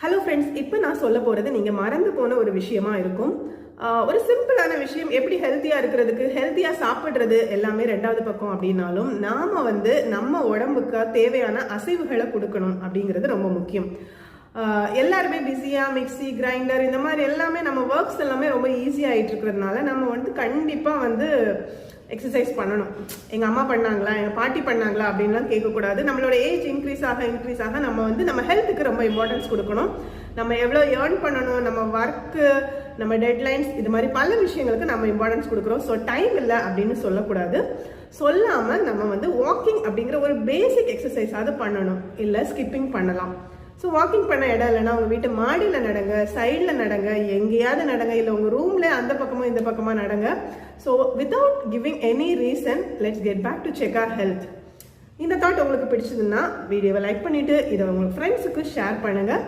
Hello friends, இப்போ நான் சொல்ல போகிறது நீங்கள் மறந்து போன ஒரு விஷயமா இருக்கும். ஒரு சிம்பிளான விஷயம், எப்படி ஹெல்த்தியாக இருக்கிறதுக்கு, ஹெல்த்தியாக சாப்பிட்றது எல்லாமே ரெண்டாவது பக்கம் அப்படின்னாலும், நாம் நம்ம உடம்புக்கு தேவையான அசைவுகளை கொடுக்கணும் அப்படிங்கிறது ரொம்ப முக்கியம். எல்லாருமே பிஸியாக மிக்சி கிரைண்டர் இந்த மாதிரி எல்லாமே நம்ம ஒர்க்ஸ் எல்லாமே ரொம்ப ஈஸியாகிட்டு இருக்கிறதுனால நம்ம கண்டிப்பாக எக்ஸசைஸ் பண்ணணும். எங்கள் அம்மா பண்ணாங்களா, எங்கள் பாட்டி பண்ணாங்களா அப்படின்லாம் கேட்கக்கூடாது. நம்மளோட ஏஜ் இன்க்ரீஸ் ஆக நம்ம ஹெல்த்துக்கு ரொம்ப இம்பார்ட்டன்ஸ் கொடுக்கணும். நம்ம எவ்வளோ ஏர்ன் பண்ணணும், நம்ம ஒர்க்கு, நம்ம டெட்லைன்ஸ், இது மாதிரி பல விஷயங்களுக்கு நம்ம இம்பார்ட்டன்ஸ் கொடுக்குறோம். ஸோ டைம் இல்லை அப்படின்னு சொல்லக்கூடாது. சொல்லாமல் நம்ம வாக்கிங் அப்படிங்கிற ஒரு பேசிக் எக்ஸசைஸாவது பண்ணணும். இல்லை ஸ்கிப்பிங் பண்ணலாம். ஸோ வாக்கிங் பண்ண இடம் இல்லைன்னா உங்கள் வீட்டு மாடியில் நடங்க, சைடில் நடங்க, எங்கேயாவது நடங்க, இல்லை உங்கள் ரூம்ல அந்த பக்கமும் இந்த பக்கமாக நடங்க. So without giving any reason let's get back to check our health. இந்த தாட் உங்களுக்கு பிடிச்சதுன்னா வீடியோவை லைக் பண்ணிவிட்டு இதை உங்கள் ஃப்ரெண்ட்ஸுக்கு ஷேர் பண்ணுங்கள்.